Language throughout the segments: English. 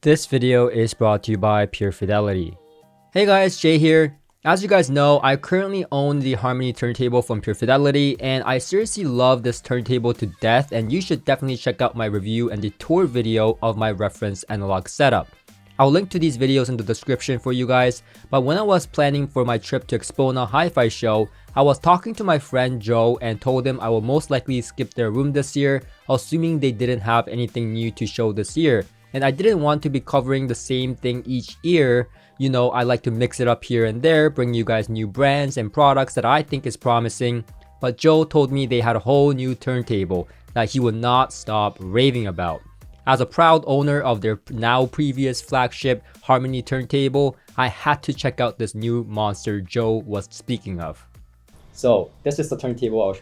This video is brought to you by Pure Fidelity. Hey guys, Jay here. As you guys know, I currently own the Harmony Turntable from Pure Fidelity, and I seriously love this turntable to death, and you should definitely check out my review and the tour video of my reference analog setup. I'll link to these videos in the description for you guys, but when I was planning for my trip to Expona Hi-Fi show, I was talking to my friend Joe and told him I will most likely skip their room this year, assuming they didn't have anything new to show this year. And I didn't want to be covering the same thing each year. You know, I like to mix it up here and there, bring you guys new brands and products that I think is promising. But Joe told me they had a whole new turntable that he would not stop raving about. As a proud owner of their now previous flagship Harmony Turntable, I had to check out this new monster Joe was speaking of. So this is the turntable. I'll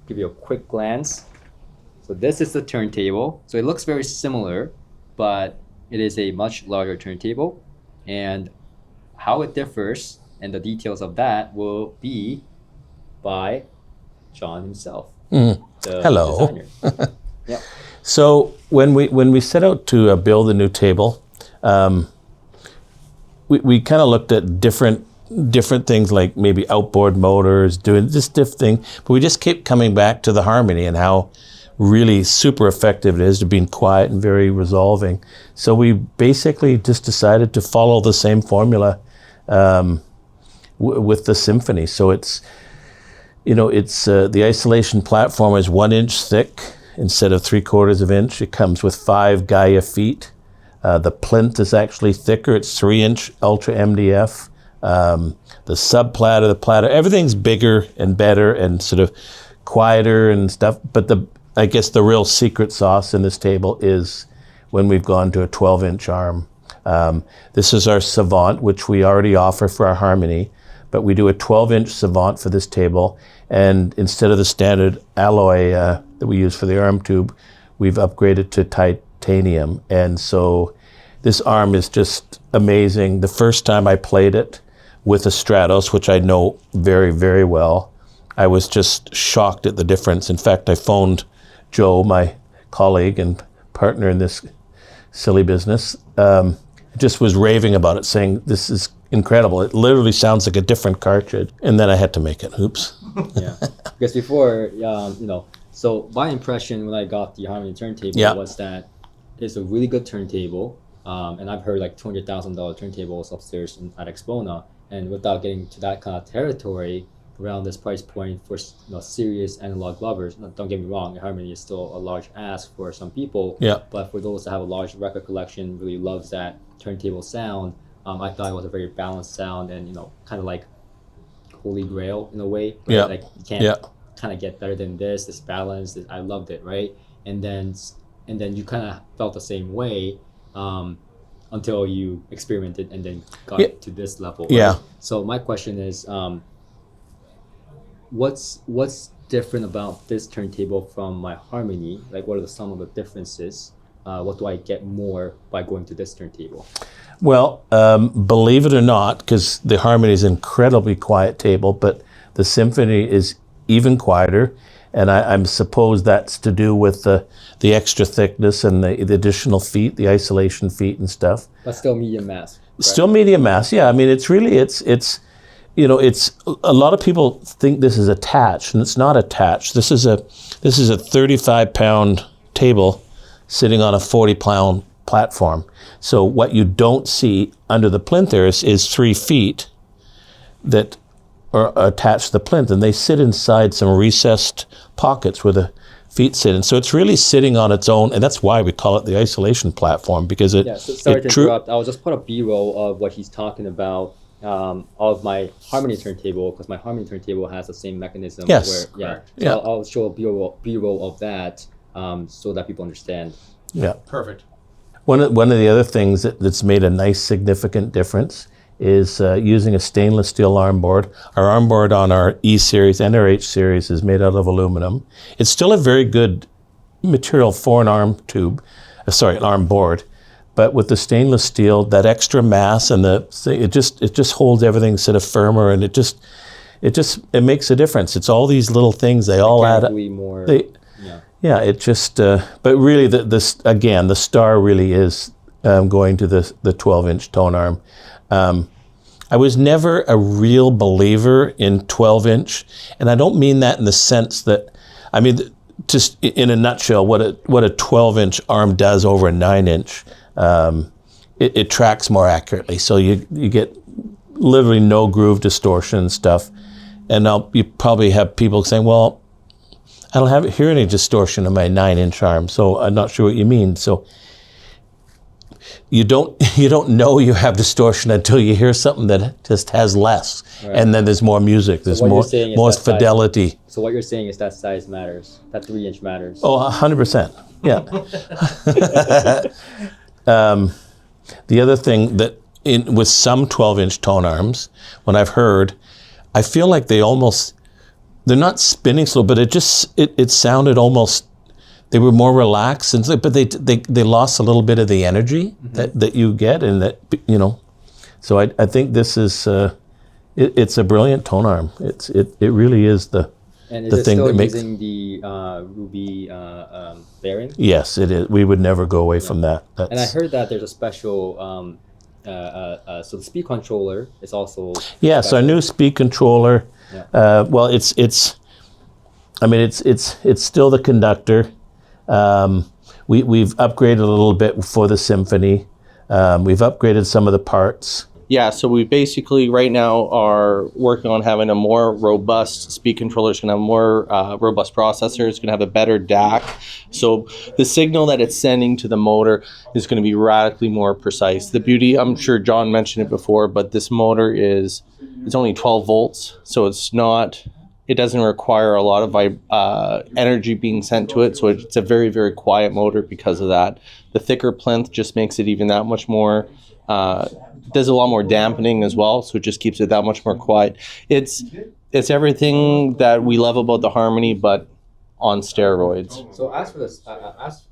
give you a quick glance. So this is the turntable. So it looks very similar, but it is a much larger turntable. And how it differs and the details of that will be by John himself. Hello. Designer. Yep. So when we set out to build a new table, we kind of looked at different things like maybe outboard motors, doing this different thing, but we just kept coming back to the Harmony and how really super effective it is to being quiet and very resolving. So we basically just decided to follow the same formula with the Symphony. So it's, you know, it's the isolation platform is 1 inch thick instead of 3/4 of an inch. It comes with 5 Gaia feet. The plinth is actually thicker. It's 3 inch Ultra MDF. The sub platter, the platter, everything's bigger and better and sort of quieter and stuff. But I guess the real secret sauce in this table is when we've gone to a 12 inch arm. This is our Savant, which we already offer for our Harmony, but we do a 12 inch Savant for this table. And instead of the standard alloy that we use for the arm tube, we've upgraded to titanium. And so this arm is just amazing. The first time I played it with a Stratos, which I know very, very well, I was just shocked at the difference. In fact, I phoned Joe, my colleague and partner in this silly business, just was raving about it, saying, this is incredible. It literally sounds like a different cartridge. And then I had to make it. Oops. Yeah, because before, so my impression when I got the Harmony Turntable was that it's a really good turntable. And I've heard like $200,000 turntables upstairs at Expona. And without getting to that kind of territory, around this price point for serious analog lovers, don't get me wrong, Harmony is still a large ask for some people. Yeah. But for those that have a large record collection, really loves that turntable sound, I thought it was a very balanced sound and kind of like holy grail in a way. Right? Yeah. Like you can't kind of get better than this balance. I loved it, right? And then you kind of felt the same way until you experimented and then got to this level. Right? Yeah. So my question is, what's different about this turntable from my Harmony? Like, what are some of the differences? What do I get more by going to this turntable? Well, believe it or not, because the Harmony is an incredibly quiet table, but the Symphony is even quieter, and I suppose that's to do with the extra thickness and the additional feet, the isolation feet and stuff. But still medium mass. Right? Still medium mass, yeah. I mean, it's a lot of people think this is attached, and it's not attached. This is a 35-pound table sitting on a 40-pound platform. So what you don't see under the plinth there is 3 feet that are attached to the plinth, and they sit inside some recessed pockets where the feet sit. And so it's really sitting on its own, and that's why we call it the isolation platform, because it... Yeah, so sorry to interrupt. I'll just put a B-roll of what he's talking about of my Harmony turntable, because my Harmony turntable has the same mechanism. Yes. So I'll show a B-roll of that so that people understand. Yeah. Perfect. One of the other things that's made a nice significant difference is using a stainless steel arm board. Our arm board on our E series and our H series is made out of aluminum. It's still a very good material for an arm tube, an arm board. But with the stainless steel, that extra mass and it just holds everything sort of firmer, and it makes a difference. It's all these little things, they all add up. More, Yeah, it just, but really the star really is going to the 12-inch tone arm. I was never a real believer in 12-inch, and I don't mean that in the sense that, I mean, just in a nutshell, what a 12-inch arm does over a 9-inch, it tracks more accurately. So you get literally no groove distortion and stuff. And now you probably have people saying, well, I don't hear any distortion in my 9-inch arm, so I'm not sure what you mean. So you don't know you have distortion until you hear something that just has less, right. And then there's more music, there's more fidelity. Size. So what you're saying is that size matters, that 3-inch matters. Oh, 100%, yeah. The other thing that with some 12-inch tone arms, when I've heard, I feel like they're not spinning slow, but it sounded almost, they were more relaxed, but they lost a little bit of the energy that you get, and that, you know. So I think this is it's a brilliant tone arm. It really is the thing that makes. And is it still using the ruby bearing? Yes, it is. We would never go away from that. And I heard that there's a special. So the speed controller is also. Yes, our new speed controller. Yeah. Well, it's still the conductor. We've upgraded a little bit for the Symphony. We've upgraded some of the parts. Yeah, so we basically right now are working on having a more robust speed controller. It's going to have a more robust processor. It's going to have a better DAC. So the signal that it's sending to the motor is going to be radically more precise. The beauty, I'm sure John mentioned it before, but this motor it's only 12 volts. So it doesn't require a lot of energy being sent to it. So it's a very, very quiet motor because of that. The thicker plinth just makes it even that much more, does a lot more dampening as well. So it just keeps it that much more quiet. It's everything that we love about the Harmony, but on steroids. So as for this,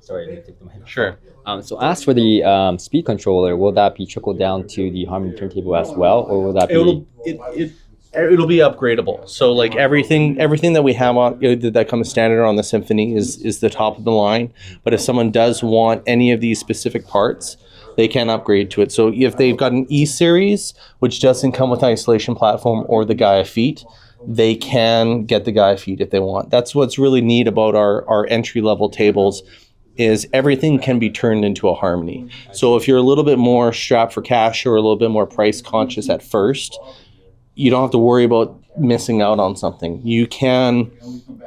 sorry, let me take the mic. Sure. So as for the speed controller, will that be trickled down to the Harmony turntable as well, or will that be? It'll be upgradable. So like everything that we have on that comes standard on the Symphony is the top of the line. But if someone does want any of these specific parts, they can upgrade to it. So if they've got an E series, which doesn't come with an isolation platform or the Gaia feet, they can get the Gaia feet if they want. That's what's really neat about our entry level tables, is everything can be turned into a Harmony. So if you're a little bit more strapped for cash or a little bit more price conscious at first, you don't have to worry about missing out on something. You can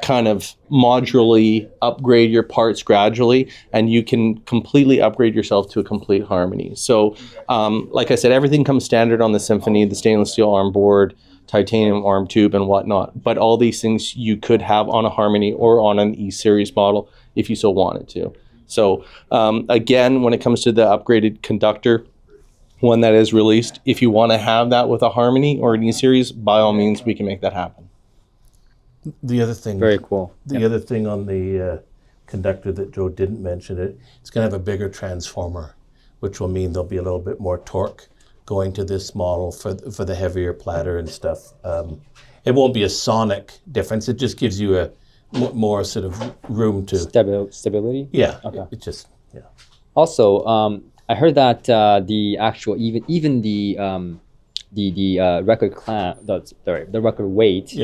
kind of modularly upgrade your parts gradually, and you can completely upgrade yourself to a complete Harmony. So like I said, everything comes standard on the Symphony, the stainless steel arm board, titanium arm tube and whatnot. But all these things you could have on a Harmony or on an E-Series model if you so wanted to. So again, when it comes to the upgraded conductor, one that is released, if you want to have that with a Harmony or an E-Series, by all means, we can make that happen. The other thing, very cool. The other thing on the conductor that Joe didn't mention, it's going to have a bigger transformer, which will mean there'll be a little bit more torque going to this model for the heavier platter and stuff. It won't be a sonic difference. It just gives you a more sort of room to stability. Yeah. Okay. It just Also, I heard that the actual even the record the record weight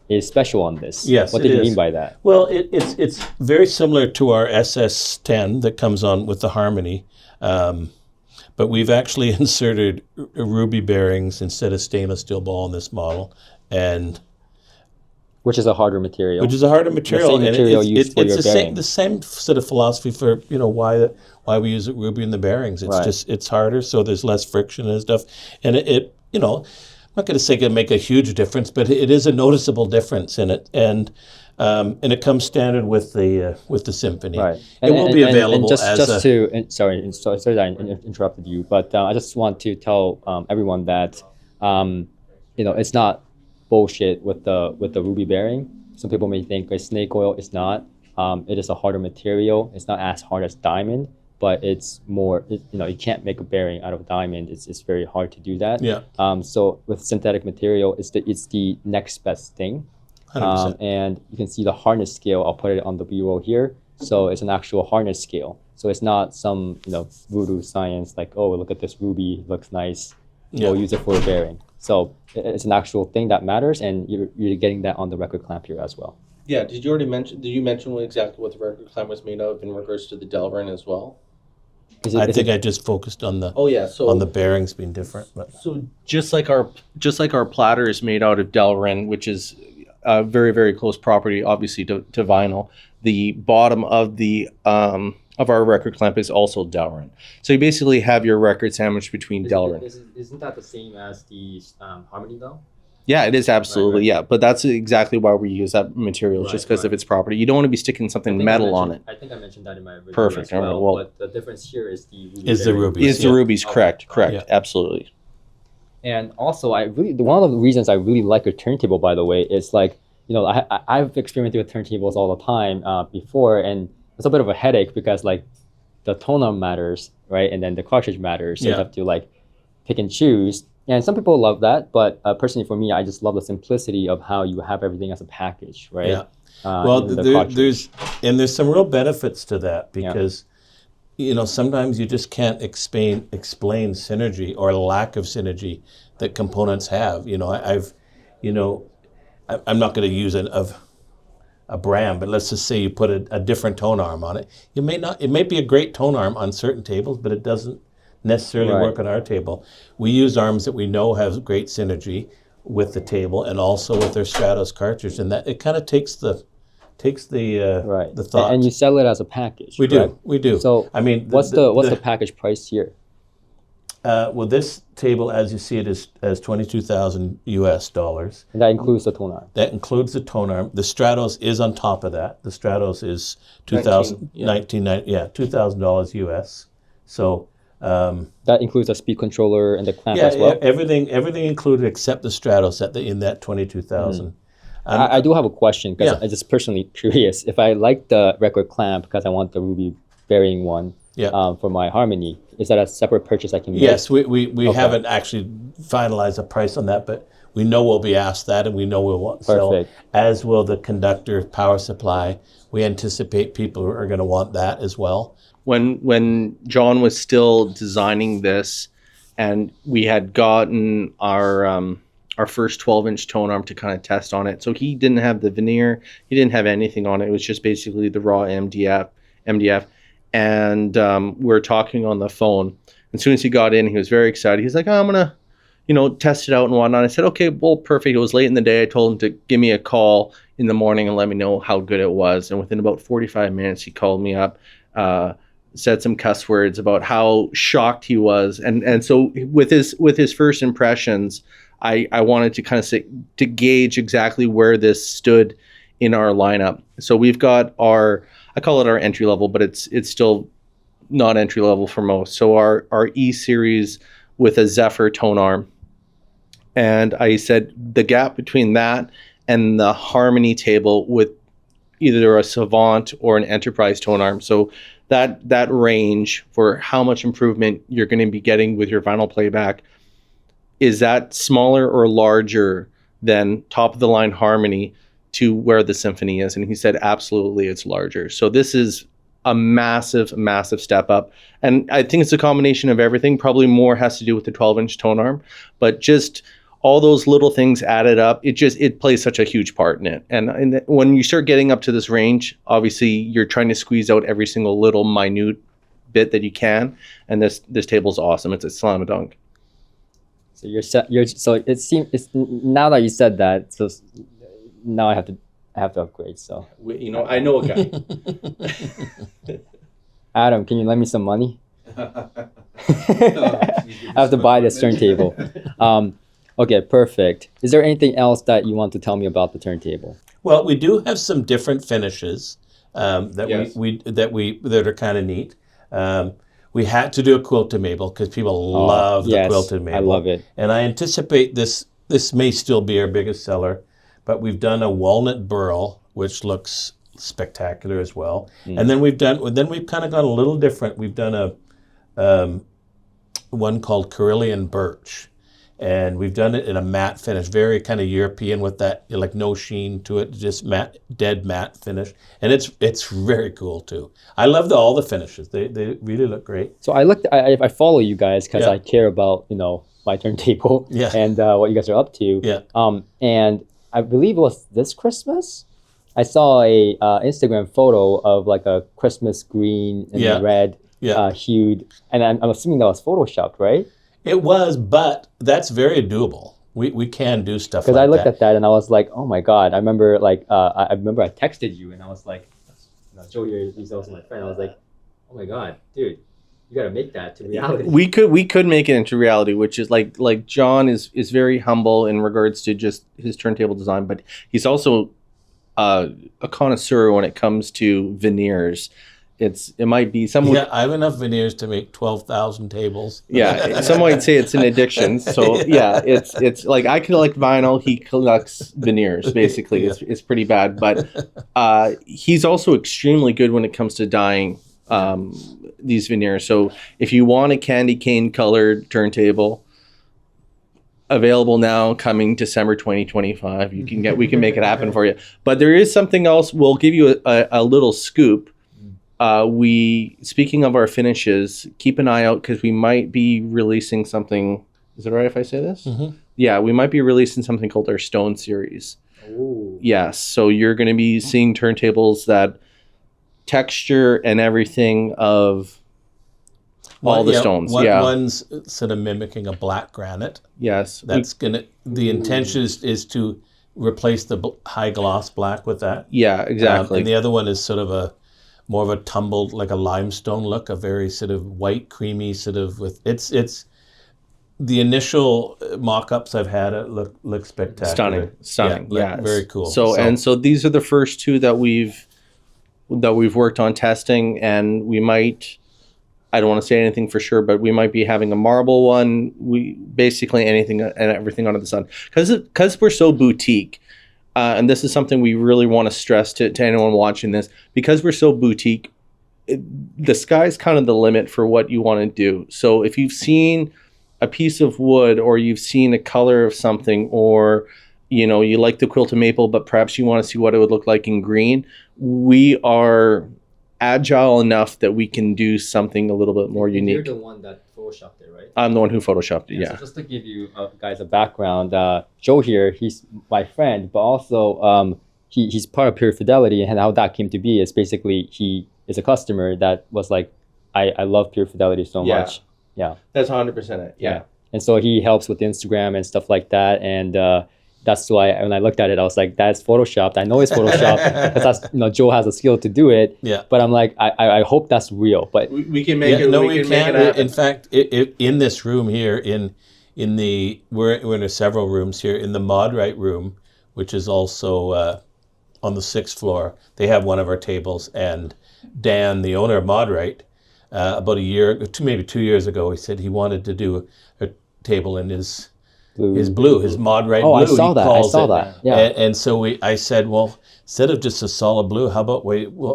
is special on this. Yes, what did you mean by that? Well, it's very similar to our SS10 that comes on with the Harmony, but we've actually inserted ruby bearings instead of stainless steel ball in this model, and which is a harder material. The same material used for your bearing. The same sort of philosophy for why we use ruby in the bearings. It's just it's harder, so there's less friction and stuff. And it I'm not going to say it can make a huge difference, but it is a noticeable difference in it. And it comes standard with the Symphony. Right. It will be available sorry that I interrupted you, but I just want to tell everyone that it's not bullshit with the ruby bearing. Some people may think it's snake oil. It's not. It is a harder material. It's not as hard as diamond, but it's more. You can't make a bearing out of diamond. It's very hard to do that. Yeah. So with synthetic material, it's the next best thing. 100%. And you can see the hardness scale. I'll put it on the B-roll here. So it's an actual hardness scale. So it's not some voodoo science like, oh, look at this ruby, looks nice, we'll use it for a bearing. So it's an actual thing that matters, and you're getting that on the record clamp here as well. Yeah. Did you mention exactly what the record clamp was made of in regards to the Delrin as well? I think I just focused on the on the bearings being different. But. So just like our platter is made out of Delrin, which is a very, very close property, obviously to vinyl. The bottom of our record clamp is also Delrin. So you basically have your record sandwiched between Delrin. Isn't that the same as the Harmony though? Yeah, it is absolutely, right. Yeah. But that's exactly why we use that material, just because of its property. You don't want to be sticking something metal on it. I think I mentioned that in my review Perfect. as well, Well, but the difference here is the ruby. Is the rubies. The rubies, correct, Yeah. absolutely. And also, one of the reasons I really like a turntable, by the way, is like, I've experimented with turntables all the time before, and it's a bit of a headache because like the tone arm matters, right? And then the cartridge matters. So you have to like pick and choose. And some people love that, but personally for me, I just love the simplicity of how you have everything as a package, right? Yeah. Well, there's some real benefits to that because sometimes you just can't explain synergy or lack of synergy that components have. I'm not going to use a brand, but let's just say you put a different tone arm on it. It may be a great tone arm on certain tables, but it doesn't necessarily work on our table. We use arms that we know have great synergy with the table and also with our Stratos cartridge, and that it kind of takes the thought. And you sell it as a package. We do. So I mean, what's the package price here? Well, this table, as you see it, is $22,000 US. And that includes the tone arm. That includes the tone arm. The Stratos is on top of that. The Stratos is $2,000 US. So that includes a speed controller and the clamp as well. Everything included except the Stratos in that $22,000. I do have a question because I'm just personally curious. If I like the record clamp because I want the ruby bearing one for my Harmony, is that a separate purchase I can make? Yes, we haven't actually finalized a price on that, but we know we'll be asked that, and we know we'll sell, as will the conductor power supply. We anticipate people are going to want that as well. When John was still designing this, and we had gotten our first 12-inch tone arm to kind of test on it, so he didn't have the veneer, he didn't have anything on it. It was just basically the raw MDF, and we're talking on the phone. As soon as he got in, he was very excited. He's like, "Oh, I'm gonna, test it out and whatnot." I said, "Okay, well, perfect." It was late in the day. I told him to give me a call in the morning and let me know how good it was. And within about 45 minutes, he called me up. Said some cuss words about how shocked he was, and so with his first impressions, I wanted to kind of to gauge exactly where this stood in our lineup. So we've got I call it our entry level, but it's still not entry level for most. So our E series with a Zephyr tone arm, and I said the gap between that and the Harmony table with either a Savant or an Enterprise tone arm. So that range for how much improvement you're going to be getting with your vinyl playback, is that smaller or larger than top of the line Harmony to where the Symphony is? And he said absolutely it's larger. So this is a massive step up, and I think it's a combination of everything. Probably more has to do with the 12-inch tone arm, but just all those little things added up, it plays such a huge part in it. And when you start getting up to this range, obviously you're trying to squeeze out every single little minute bit that you can. And this table's awesome. It's a slam dunk. So so it seems now that you said that, so now I have to upgrade. So I know a guy. Adam, can you lend me some money? I have to buy this turntable. Okay, perfect. Is there anything else that you want to tell me about the turntable? Well, we do have some different finishes that are kind of neat. We had to do a quilted maple because people love the quilted maple. I love it. And I anticipate this may still be our biggest seller, but we've done a walnut burl, which looks spectacular as well. And then we've kind of gone a little different. We've done a one called Carillion birch. And we've done it in a matte finish, very kind of European with that, like no sheen to it, just matte, dead matte finish. And it's very cool too. I love all the finishes. They really look great. So I follow you guys because Yeah. I care about, my turntable Yeah. and what you guys are up to. Yeah. And I believe it was this Christmas, I saw a Instagram photo of like a Christmas green and Yeah. red Yeah. hued, and I'm assuming that was photoshopped, right? It was, but that's very doable. We can do stuff like Because that. I looked at that and I was like, oh my god! I remember I remember I texted you and I was like, Joe here, he's also my friend. I was like, oh my god, dude, you gotta make that to reality. We could make it into reality, which is like John is very humble in regards to just his turntable design, but he's also a connoisseur when it comes to veneers. It might be some. Yeah, I have enough veneers to make 12,000 tables. Yeah, some might say it's an addiction. So yeah, it's like I collect vinyl. He collects veneers. Basically, it's pretty bad. But he's also extremely good when it comes to dyeing these veneers. So if you want a candy cane colored turntable, available now, coming December 2025. We can make it happen for you. But there is something else. We'll give you a little scoop. Speaking of our finishes, keep an eye out because we might be releasing something. Is it all right if I say this? Mm-hmm. Yeah, we might be releasing something called our Stone series. Ooh. Yes, so you're going to be seeing turntables that texture and everything of all the stones. One's sort of mimicking a black granite. Yes. The intention is to replace the high gloss black with that. Yeah, exactly. And the other one is sort of more of a tumbled, like a limestone look, a very sort of white, creamy sort of it's the initial mock-ups I've had look spectacular. Stunning. Yeah, very cool. So these are the first two that we've worked on testing, and we might, I don't want to say anything for sure, but we might be having a marble one. We basically anything and everything under the sun, because we're so boutique. And this is something we really want to stress to anyone watching this. Because we're so boutique, the sky's kind of the limit for what you want to do. So if you've seen a piece of wood, or you've seen a color of something, or you like the quilted maple, but perhaps you want to see what it would look like in green, we are agile enough that we can do something a little bit more unique. You're the one that photoshopped it, right? I'm the one who photoshopped it, yeah. So just to give you guys a background, Joe here, he's my friend, but also he's part of Pure Fidelity, and how that came to be is basically he is a customer that was like, I love Pure Fidelity so much. Yeah. That's 100% it, yeah. And so he helps with Instagram and stuff like that, and that's why when I looked at it, I was like, that's photoshopped. I know it's photoshopped because that's, Joe has a skill to do it. Yeah. But I'm like, I hope that's real. But we can make it. No, we can make it happen. In fact, in this room here, we're in several rooms here. In the Modrite room, which is also on the 6th floor, they have one of our tables. And Dan, the owner of Modrite, about maybe 2 years ago, he said he wanted to do a table in his Modrite blue. I saw that. Yeah. And so I said, well, instead of just a solid blue, how about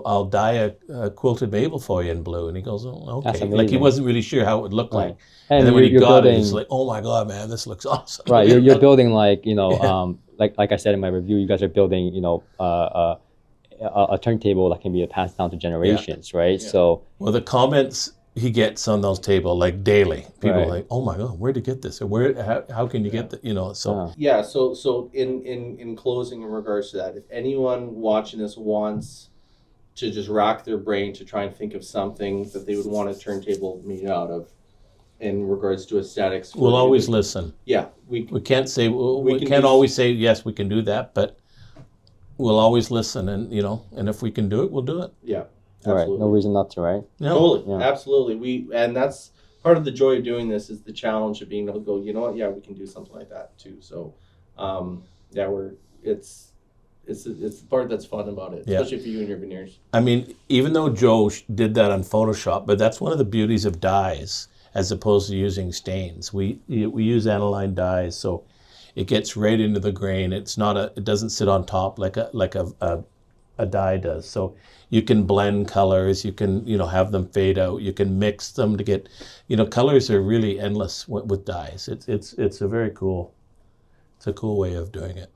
I'll dye a quilted maple for you in blue? And he goes, oh, okay. Like he wasn't really sure how it would look like. And then when he got it, he's like, oh my God, man, this looks awesome. Right. You're building like I said in my review, you guys are building a turntable that can be passed down to generations, right? Yeah. So the comments he gets on those tables like daily. People are like, oh my God, where'd you get this? Or how can you get that? So in closing, in regards to that, if anyone watching this wants to just rack their brain to try and think of something that they would want a turntable made out of in regards to aesthetics, we'll always listen. Yeah, we can't say we can't always say yes, we can do that, but we'll always listen, and and if we can do it, we'll do it. Yeah. Absolutely. Right, no reason not to, right? No. Totally, yeah. Absolutely. And that's part of the joy of doing this, is the challenge of being able to go, you know what? Yeah, we can do something like that too. So, it's the part that's fun about it, especially for you and your veneers. I mean, even though Joe did that on Photoshop, but that's one of the beauties of dyes as opposed to using stains. We use aniline dyes, so it gets right into the grain. It doesn't sit on top like a a dye does. So you can blend colors, you can, have them fade out, you can mix them to get, colors are really endless with dyes. It's a very cool, it's a cool way of doing it.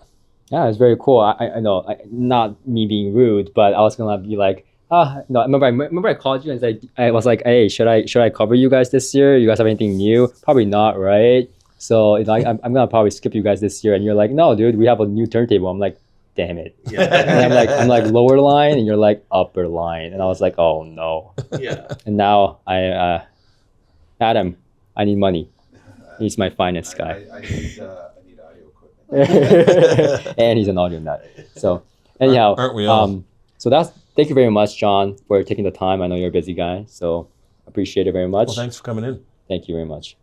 Yeah, it's very cool. I know, not me being rude, but I was gonna be like, no. I remember I called you and I was like, hey, should I cover you guys this year? You guys have anything new? Probably not, right? So I'm gonna probably skip you guys this year. And you're like, no, dude, we have a new turntable. I'm like, damn it. Yeah. And I'm like lower line, and you're like upper line, and I was like, oh no. Yeah. And now Adam, I need money. He's my finance guy. I need audio equipment. And he's an audio nut. So anyhow, Aren't we all? So thank you very much, John, for taking the time. I know you're a busy guy, so appreciate it very much. Well, thanks for coming in. Thank you very much.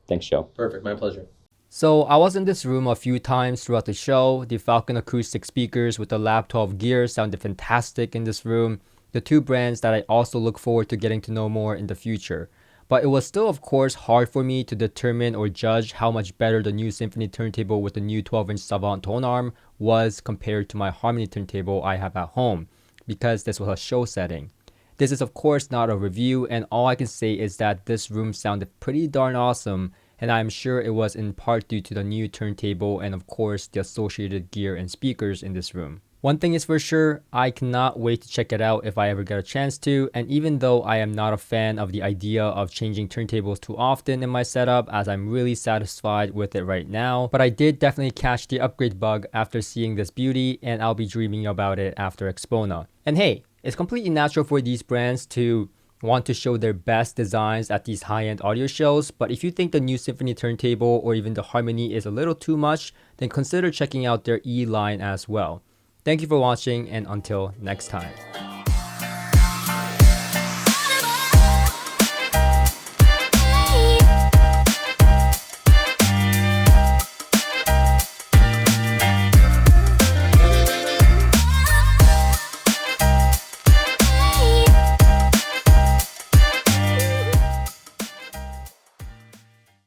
Thanks, Joe. Perfect. My pleasure. So I was in this room a few times throughout the show. The Falcon acoustic speakers with the Lab 12 gear sounded fantastic in this room. The two brands that I also look forward to getting to know more in the future. But it was still, of course, hard for me to determine or judge how much better the new Symphony turntable with the new 12-inch Savant tone arm was compared to my Harmony turntable I have at home, because this was a show setting. This is, of course, not a review, and all I can say is that this room sounded pretty darn awesome, and I'm sure it was in part due to the new turntable and, of course, the associated gear and speakers in this room. One thing is for sure, I cannot wait to check it out if I ever get a chance to, and even though I am not a fan of the idea of changing turntables too often in my setup, as I'm really satisfied with it right now, but I did definitely catch the upgrade bug after seeing this beauty, and I'll be dreaming about it after Expona. And hey, it's completely natural for these brands to want to show their best designs at these high-end audio shows, but if you think the new Symphony turntable or even the Harmony is a little too much, then consider checking out their E line as well. Thank you for watching, and until next time.